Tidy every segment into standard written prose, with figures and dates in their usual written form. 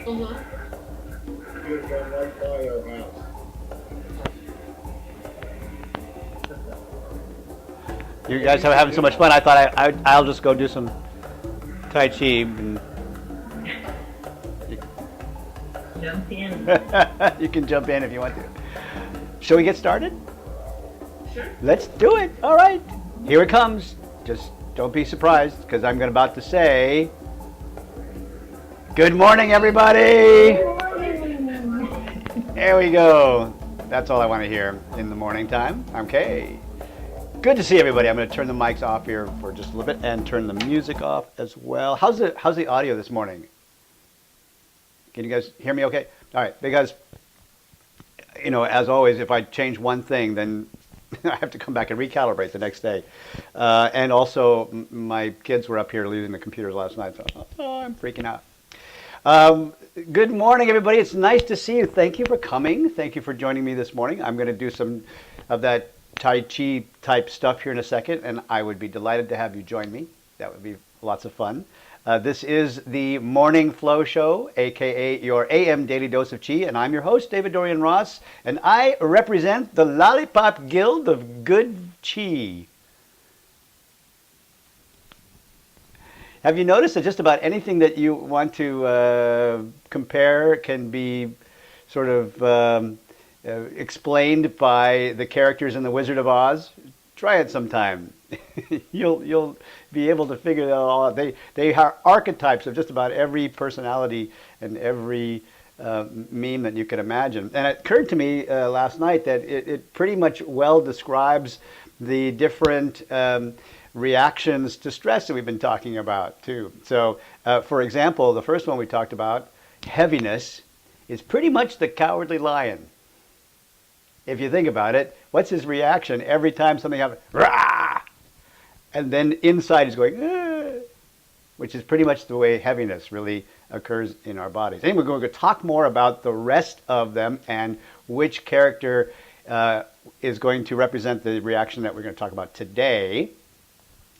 You'd have gone right by our house. You guys are having so much fun. I thought I'll just go do some Tai Chi. And Jump in. you can jump in if you want to. Shall we get started? Sure. Let's do it. All right. Here it comes. Just don't be surprised because I'm about to say, good morning, everybody. There we go. That's all I want to hear in the morning time. Okay. Good to see everybody. I'm going to turn the mics off here for just a little bit and turn the music off as well. How's the audio this morning? Can you guys hear me okay? All right, because, you know, as always, if I change one thing, then I have to come back and recalibrate the next day. And also, my kids were up here leaving the computers last night, so I'm freaking out. Good morning, everybody. It's nice to see you. Thank you for coming. Thank you for joining me this morning. I'm going to do some of that Tai Chi type stuff here in a second, and I would be delighted to have you join me. That would be lots of fun. This is the Morning Flow Show, aka your AM Daily Dose of Chi, and I'm your host, David-Dorian Ross, and I represent the Lollipop Guild of Good Chi. Have you noticed that just about anything that you want to compare can be sort of explained by the characters in The Wizard of Oz? Try it sometime. You'll be able to figure that all out. They are archetypes of just about every personality and every meme that you can imagine. And it occurred to me last night that it pretty much well describes the different reactions to stress that we've been talking about too. So, for example, the first one we talked about, heaviness, is pretty much the cowardly lion. If you think about it, what's his reaction every time something happens? Rah! And then inside he's going, ah! Which is pretty much the way heaviness really occurs in our bodies. Anyway, we're going to talk more about the rest of them and which character is going to represent the reaction that we're going to talk about today.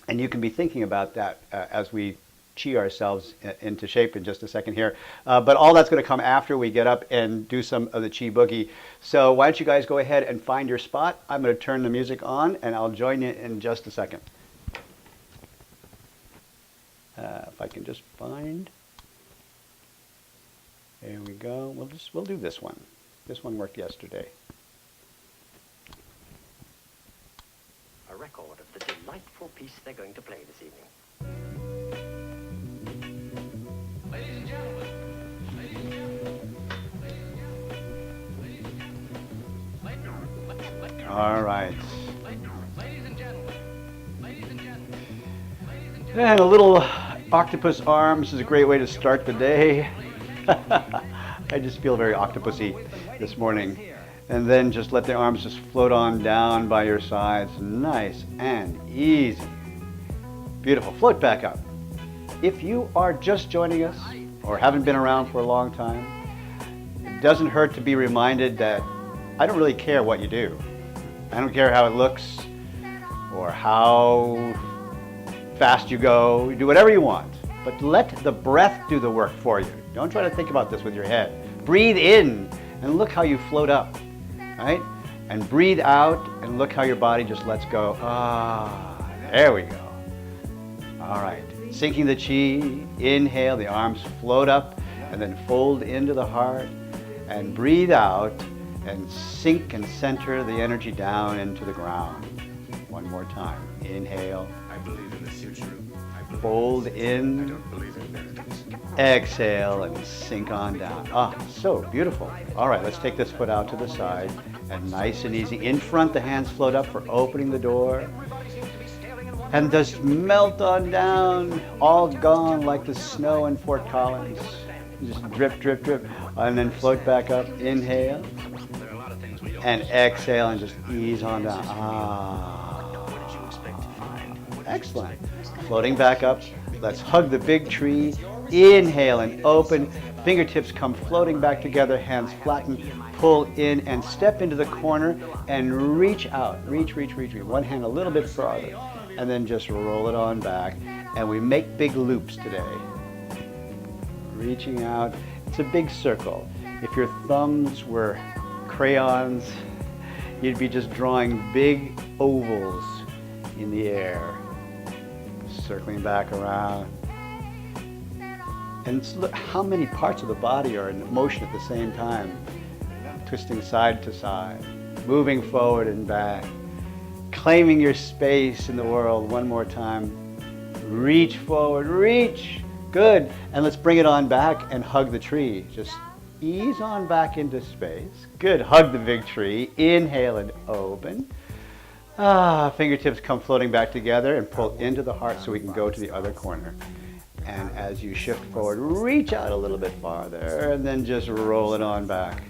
And you can be thinking about that as we chi ourselves into shape in just a second here. But all that's going to come after we get up and do some of the chi boogie. So why don't you guys go ahead and find your spot. I'm going to turn the music on and I'll join you in just a second. If I can just find. There we go. We'll do this one. This one worked yesterday. A record of the delightful piece they're going to play this evening. Ladies and gentlemen, ladies and gentlemen, ladies and gentlemen, ladies and gentlemen, all right. ladies and gentlemen, ladies and gentlemen, ladies and gentlemen. And a little octopus arms is a great way to start the day. I just feel very octopusy this morning. And then just let the arms just float on down by your sides. Nice and easy. Beautiful. Float back up. If you are just joining us or haven't been around for a long time, it doesn't hurt to be reminded that I don't really care what you do. I don't care how it looks or how fast you go. You do whatever you want. But let the breath do the work for you. Don't try to think about this with your head. Breathe in and look how you float up. Right? And breathe out and look how your body just lets go. Ah, there we go. All right. Sinking the chi, inhale, the arms float up and then fold into the heart and breathe out and sink and center the energy down into the ground. One more time. Inhale. I believe in the future. Fold in. I don't believe in miracles. Exhale and sink on down. Ah, so beautiful. All right, let's take this foot out to the side and nice and easy. In front, the hands float up for opening the door. And just melt on down, all gone like the snow in Fort Collins. Just drip, drip, drip. And then float back up. Inhale. And exhale and just ease on down. Ah. Excellent. Floating back up. Let's hug the big tree. Inhale and open. Fingertips come floating back together. Hands flatten. Pull in and step into the corner and reach out. Reach, reach, reach, reach. One hand a little bit farther. And then just roll it on back. And we make big loops today. reaching out. It's a big circle. If your thumbs were crayons, you'd be just drawing big ovals in the air, circling back around. And look how many parts of the body are in motion at the same time. Twisting side to side, moving forward and back, claiming your space in the world. One more time. Reach forward, reach. Good. And let's bring it on back and hug the tree. Just ease on back into space. Good. Hug the big tree. Inhale and open. Fingertips come floating back together and pull into the heart so we can go to the other corner. And as you shift forward, reach out a little bit farther and then just roll it on back.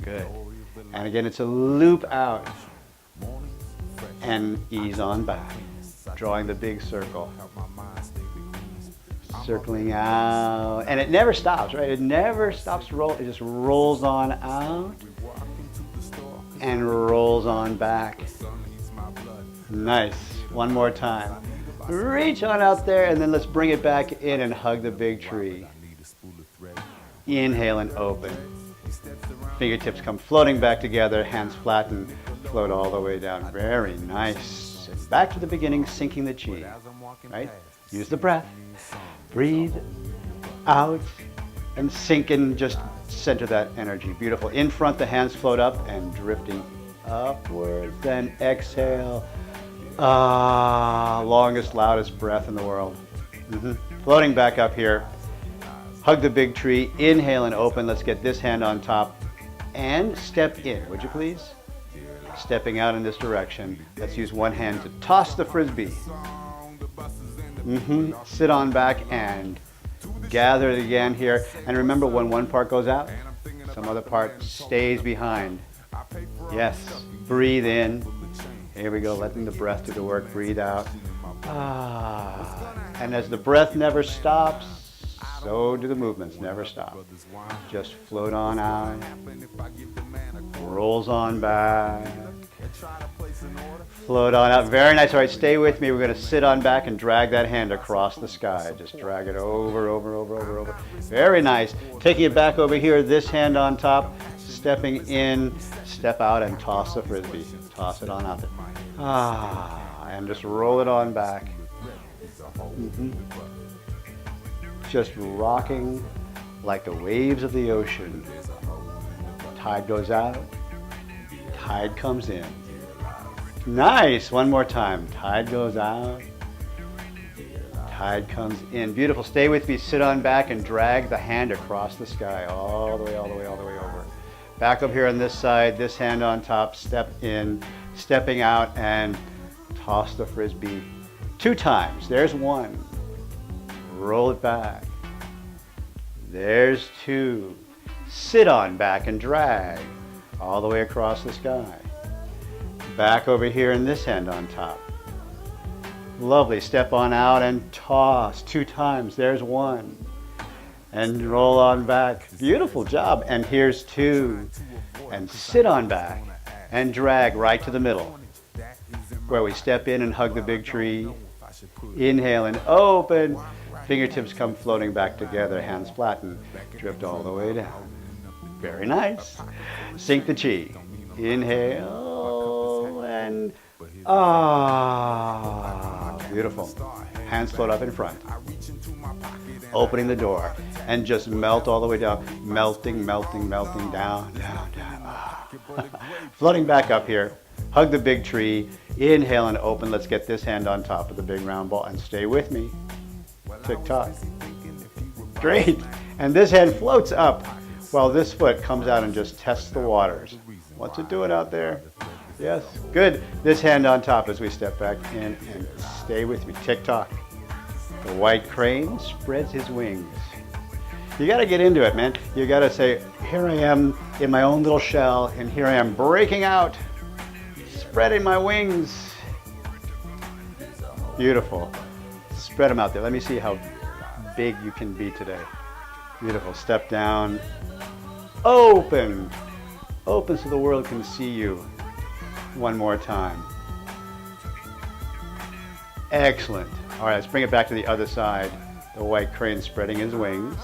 Good. And again, it's a loop out and ease on back, drawing the big circle. Circling out. And it never stops, right? It never stops to roll. It just rolls on out and rolls on back. Nice. One more time. Reach on out there and then let's bring it back in and hug the big tree. Inhale and open. Fingertips come floating back together, hands flatten, float all the way down. Very nice. And back to the beginning, sinking the chi. Right? Use the breath. Breathe out and sink in, just center that energy. Beautiful. In front, the hands float up and drifting upward. Then exhale. Longest, loudest breath in the world. Floating back up here. Hug the big tree. Inhale and open. Let's get this hand on top. And step in, would you please? Stepping out in this direction. Let's use one hand to toss the frisbee. Sit on back and gather it again here. And remember, when one part goes out, some other part stays behind. Yes. Breathe in. Here we go, letting the breath do the work. Breathe out. And as the breath never stops, so do the movements, never stop. Just float on out. Rolls on back. Float on out. Very nice. All right, stay with me. We're going to sit on back and drag that hand across the sky. Just drag it over, over, over, over, over. Very nice. Taking it back over here, this hand on top, stepping in, step out and toss the frisbee. Toss it on out there. And just roll it on back. Just rocking like the waves of the ocean. Tide goes out, tide comes in. Nice. One more time. Tide goes out, tide comes in. Beautiful. Stay with me. Sit on back and drag the hand across the sky all the way, all the way, all the way over. Back up here on this side, this hand on top, step in, stepping out and toss the frisbee 2 times. There's 1. Roll it back. There's 2. Sit on back and drag all the way across the sky. Back over here in this hand on top. Lovely. Step on out and toss 2 times. There's 1. And roll on back. Beautiful job. And here's 2. And sit on back and drag right to the middle, where we step in and hug the big tree. Inhale and open. Fingertips come floating back together, hands flatten, drift all the way down. Very nice. Sink the chi. Inhale and beautiful. Hands float up in front. Opening the door and just melt all the way down. Melting, melting, melting down, down, down. Floating back up here. Hug the big tree. Inhale and open. Let's get this hand on top of the big round ball and stay with me. Tick-tock. Great. And this hand floats up while this foot comes out and just tests the waters. What's it doing out there? Yes. Good. This hand on top as we step back in and stay with me. Tick-tock. The white crane spreads his wings. You got to get into it, man. You got to say, here I am in my own little shell, and here I am breaking out, spreading my wings. Beautiful. Spread them out there. Let me see how big you can be today. Beautiful. Step down. Open. Open so the world can see you. One more time. Excellent. All right, let's bring it back to the other side. The white crane spreading his wings.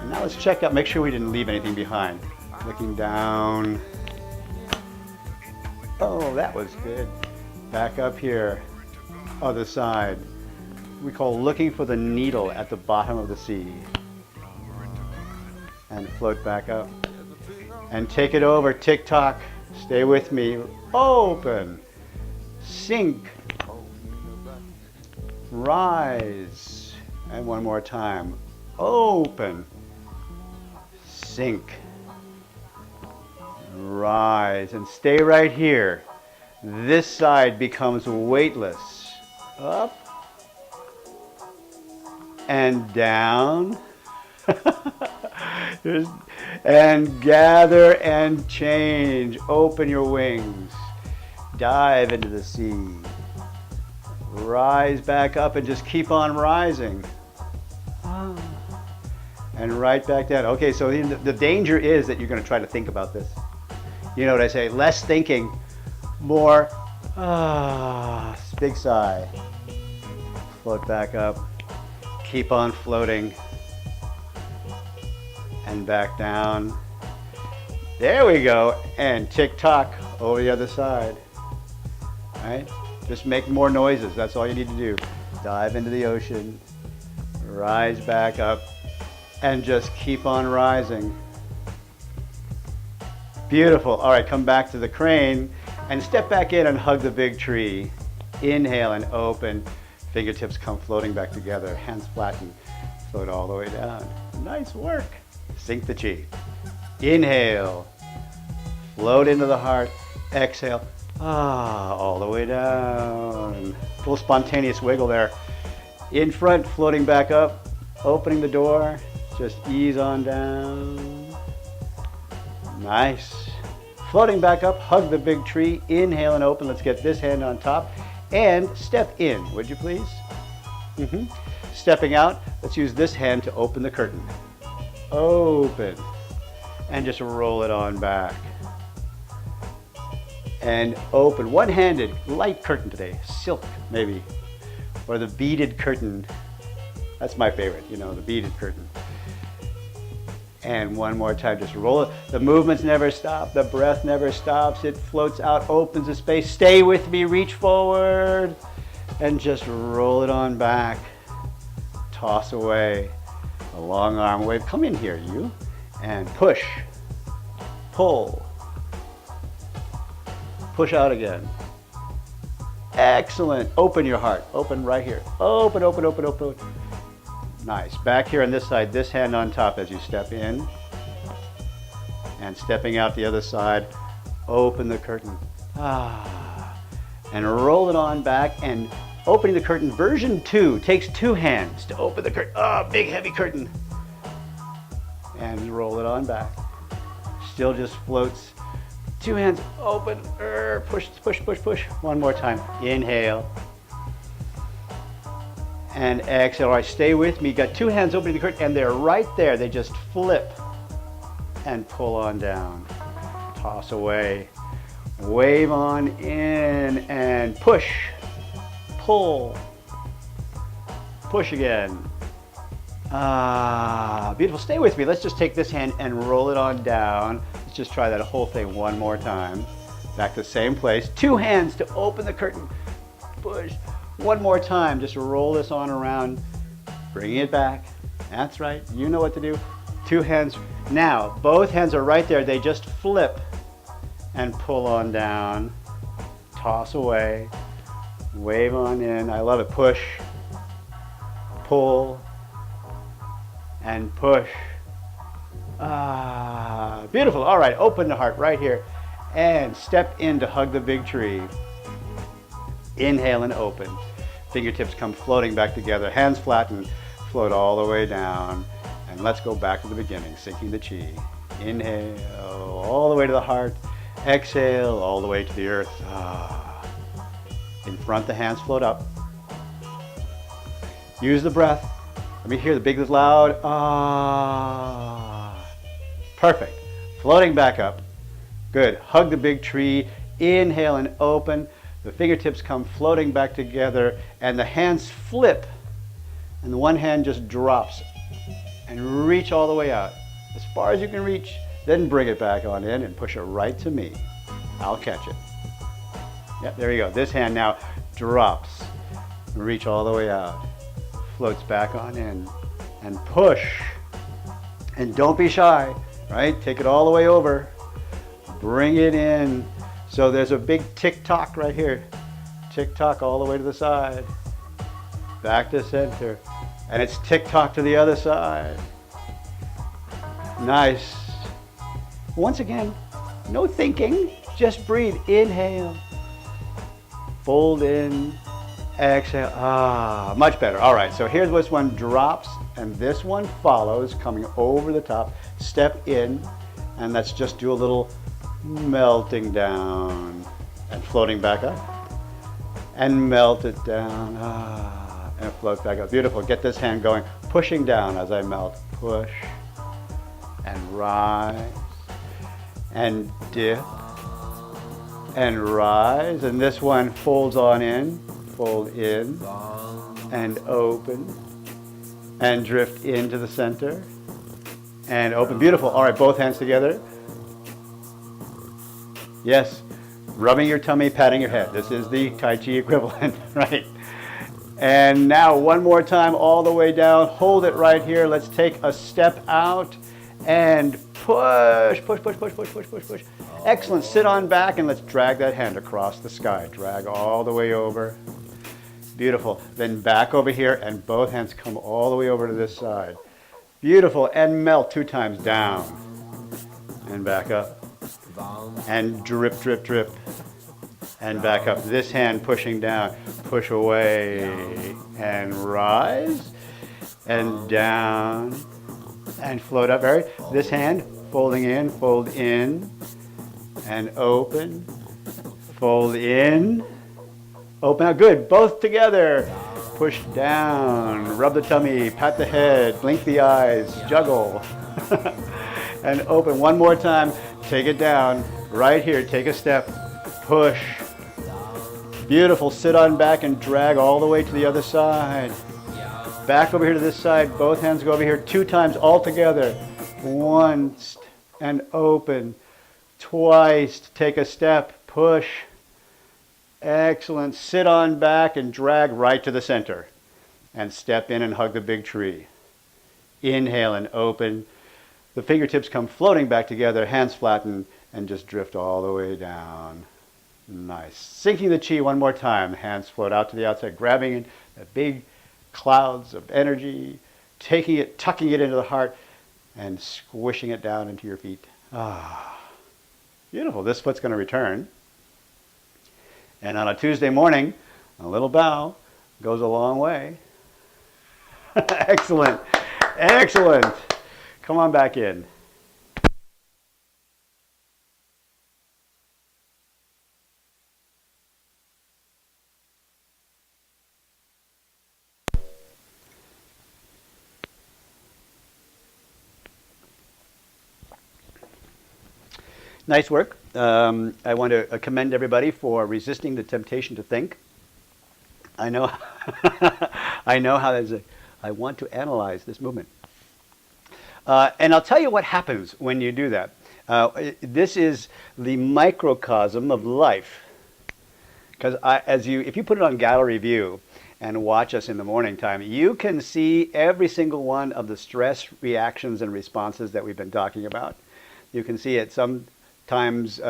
And now let's check out, make sure we didn't leave anything behind. Looking down. Oh, that was good. Back up here, other side. We call looking for the needle at the bottom of the sea. And float back up. And take it over, tick-tock. Stay with me. Open. Sink. Rise. And one more time. Open. Sink. Rise. And stay right here. This side becomes weightless. Up. And down. And gather and change. Open your wings. Dive into the sea. Rise back up and just keep on rising. And right back down. Okay, so the danger is that you're going to try to think about this. You know what I say? Less thinking, more big sigh. Float back up. Keep on floating. And back down. There we go. And tick-tock over the other side. All right? Just make more noises. That's all you need to do. Dive into the ocean. Rise back up. And just keep on rising. Beautiful. All right, come back to the crane. And step back in and hug the big tree. Inhale and open. Fingertips come floating back together. Hands flatten. Float all the way down. Nice work. Sink the chi. Inhale. Float into the heart. Exhale. All the way down. Full spontaneous wiggle there. In front, floating back up. Opening the door. Just ease on down. Nice. Floating back up. Hug the big tree. Inhale and open. Let's get this hand on top. And step in, would you please? Stepping out. Let's use this hand to open the curtain. Open. And just roll it on back. And open. One-handed, light curtain today. Silk, maybe. Or the beaded curtain. That's my favorite, you know, the beaded curtain. And one more time, just roll it. The movements never stop. The breath never stops. It floats out, opens a space. Stay with me, reach forward. And just roll it on back. Toss away. A long arm wave. Come in here, you. And push. Pull. Push out again. Excellent. Open your heart. Open right here. Open, open, open, open. Nice. Back here on this side, this hand on top as you step in. And stepping out the other side, open the curtain. And roll it on back and opening the curtain. Version 2 takes 2 hands to open the curtain. Big heavy curtain. And roll it on back. Still just floats. 2 hands open. Push, push, push, push. One more time. Inhale. And exhale. All right, stay with me. Got 2 hands opening the curtain and they're right there. They just flip and pull on down. Toss away. Wave on in and push. Pull. Push again. Beautiful. Stay with me. Let's just take this hand and roll it on down. Let's just try that whole thing one more time. Back to the same place. 2 hands to open the curtain. Push. One more time. Just roll this on around. Bringing it back. That's right. You know what to do. 2 hands. Now, both hands are right there. They just flip and pull on down. Toss away. Wave on in. I love it. Push. Pull. And push. Beautiful. All right, open the heart right here. And step in to hug the big tree. Inhale and open. Fingertips come floating back together. Hands flatten. Float all the way down. And let's go back to the beginning, sinking the chi. Inhale all the way to the heart. Exhale all the way to the earth. In front, the hands float up. Use the breath. Let me hear the big loud. Perfect. Floating back up. Good. Hug the big tree. Inhale and open. The fingertips come floating back together and the hands flip. And the one hand just drops and reach all the way out. As far as you can reach, then bring it back on in and push it right to me. I'll catch it. Yep, there you go. This hand now drops. Reach all the way out. Floats back on in. And push. And don't be shy, right? Take it all the way over. Bring it in. So there's a big tick-tock right here. Tick-tock all the way to the side. Back to center. And it's tick-tock to the other side. Nice. Once again, no thinking. Just breathe. Inhale. Fold in. Exhale. Ah, much better. All right, so here's this one drops, and this one follows, coming over the top. Step in, and let's just do a little melting down and floating back up. And melt it down. Ah, and float back up. Beautiful. Get this hand going. Pushing down as I melt. Push. And rise. And dip. And rise. And this one folds on in. Fold in. And open. And drift into the center. And open. Beautiful. All right, both hands together. Yes. Rubbing your tummy, patting your head. This is the Tai Chi equivalent, right? And now one more time all the way down. Hold it right here. Let's take a step out and push, push, push, push, push, push, push, push. Excellent. Sit on back and let's drag that hand across the sky. Drag all the way over. Beautiful. Then back over here and both hands come all the way over to this side. Beautiful. And melt 2 times down. And back up. And drip, drip, drip. And back up. This hand pushing down. Push away. And rise. And down. And float up. Right. This hand folding in. Fold in. And open. Fold in. Open out. Good. Both together. Push down. Rub the tummy. Pat the head. Blink the eyes. Juggle. And open. One more time. Take it down. Right here. Take a step. Push. Beautiful. Sit on back and drag all the way to the other side. Back over here to this side. Both hands go over here 2 times all together. Once and open. Twice. Take a step. Push. Excellent. Sit on back and drag right to the center. And step in and hug the big tree. Inhale and open. The fingertips come floating back together. Hands flatten and just drift all the way down. Nice. Sinking the chi one more time. Hands float out to the outside, grabbing in the big clouds of energy, taking it, tucking it into the heart, and squishing it down into your feet. Ah, beautiful. This foot's going to return. And on a Tuesday morning, a little bow goes a long way. Excellent. Excellent. Come on back in. Nice work. I want to commend everybody for resisting the temptation to think. I know, I know how there's I want to analyze this movement. And I'll tell you what happens when you do that. This is the microcosm of life. Because if you put it on gallery view and watch us in the morning time, you can see every single one of the stress reactions and responses that we've been talking about. You can see it sometimes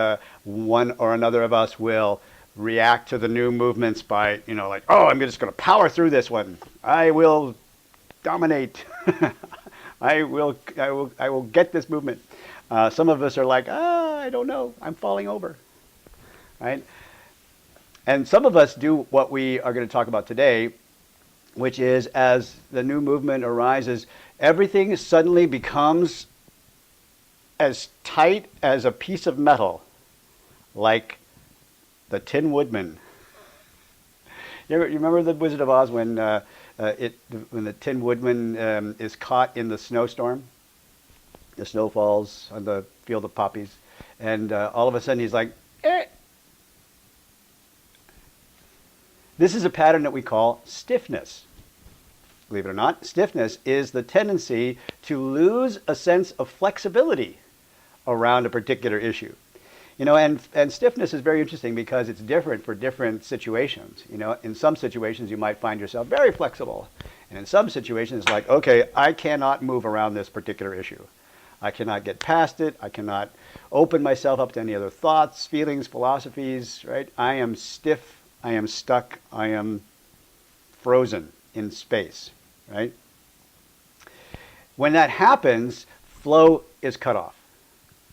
one or another of us will react to the new movements by, like, oh, I'm just going to power through this one. I will dominate. I will get this movement. Some of us are like, I don't know. I'm falling over. Right? And some of us do what we are going to talk about today, which is as the new movement arises, everything suddenly becomes as tight as a piece of metal, like the Tin Woodman. You remember the Wizard of Oz when the Tin Woodman is caught in the snowstorm? The snow falls on the field of poppies, and all of a sudden he's like, eh. This is a pattern that we call stiffness. believe it or not. Stiffness is the tendency to lose a sense of flexibility around a particular issue. And stiffness is very interesting because it's different for different situations. In some situations you might find yourself very flexible. And in some situations it's like, okay, I cannot move around this particular issue. I cannot get past it. I cannot open myself up to any other thoughts, feelings, philosophies, right? I am stiff. I am stuck. I am frozen in space, right? When that happens, flow is cut off,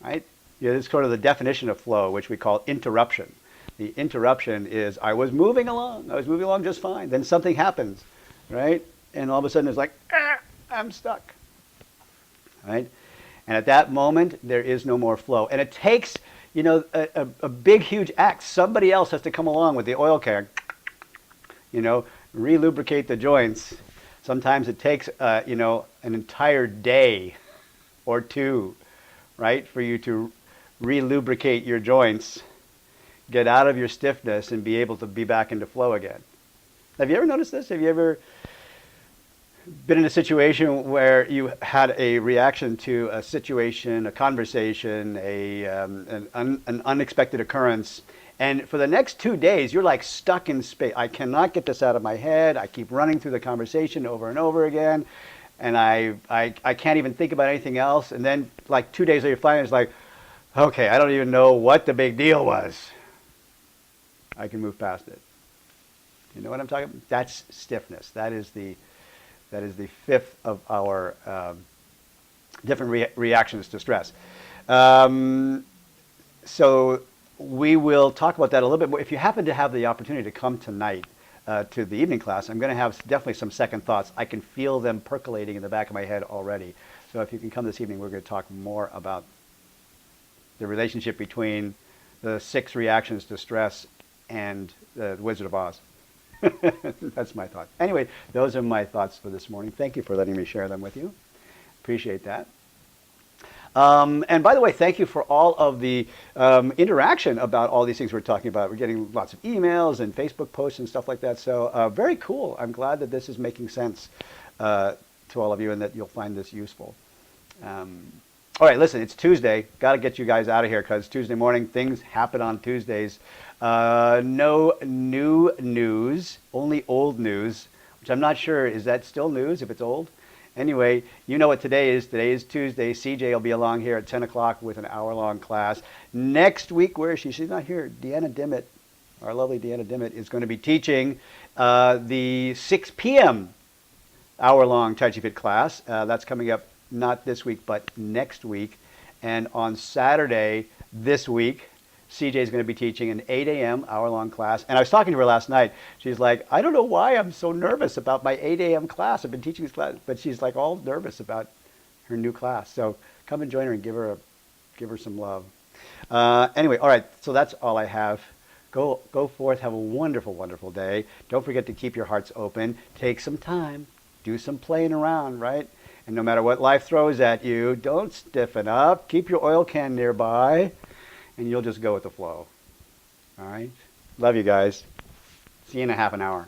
right? This is sort of the definition of flow, which we call interruption. The interruption is I was moving along just fine. Then something happens, right? And all of a sudden it's like, I'm stuck, right? And at that moment, there is no more flow. And it takes, a big, huge act. Somebody else has to come along with the oil can, re-lubricate the joints. Sometimes it takes, an entire day or two, right, for you to re-lubricate your joints, get out of your stiffness, and be able to be back into flow again. Have you ever noticed this? Have you ever been in a situation where you had a reaction to a situation, a conversation, an unexpected occurrence, and for the next 2 days you're like stuck in space? I cannot get this out of my head. I keep running through the conversation over and over again, and I can't even think about anything else. And then like 2 days later, finally it's like, okay, I don't even know what the big deal was. I can move past it. You know what I'm talking about? That's stiffness. That is the fifth of our different reactions to stress. So we will talk about that a little bit more. If you happen to have the opportunity to come tonight to the evening class, I'm going to have definitely some second thoughts. I can feel them percolating in the back of my head already. So if you can come this evening, we're going to talk more about the relationship between the 6 reactions to stress and the Wizard of Oz. That's my thought. Anyway, those are my thoughts for this morning. Thank you for letting me share them with you. Appreciate that. And by the way, thank you for all of the interaction about all these things we're talking about. We're getting lots of emails and Facebook posts and stuff like that. So very cool. I'm glad that this is making sense to all of you and that you'll find this useful. All right, listen, it's Tuesday. Got to get you guys out of here because Tuesday morning, things happen on Tuesdays. No new news, only old news, which I'm not sure, is that still news if it's old? Anyway, you know what today is. Today is Tuesday. CJ will be along here at 10 o'clock with an hour-long class. Next week, where is she? She's not here. Deanna Dimmitt, our lovely Deanna Dimmitt, is going to be teaching the 6 p.m. hour-long Tai Chi Fit class. That's coming up not this week, but next week. And on Saturday this week, CJ is going to be teaching an 8 a.m. hour-long class. And I was talking to her last night. She's like, I don't know why I'm so nervous about my 8 a.m. class. I've been teaching this class, but she's like all nervous about her new class. So come and join her and give her some love. Anyway, all right, so that's all I have. Go forth, have a wonderful, wonderful day. Don't forget to keep your hearts open. Take some time. Do some playing around, right? And no matter what life throws at you, don't stiffen up. Keep your oil can nearby, and you'll just go with the flow. All right? Love you guys. See you in a half an hour.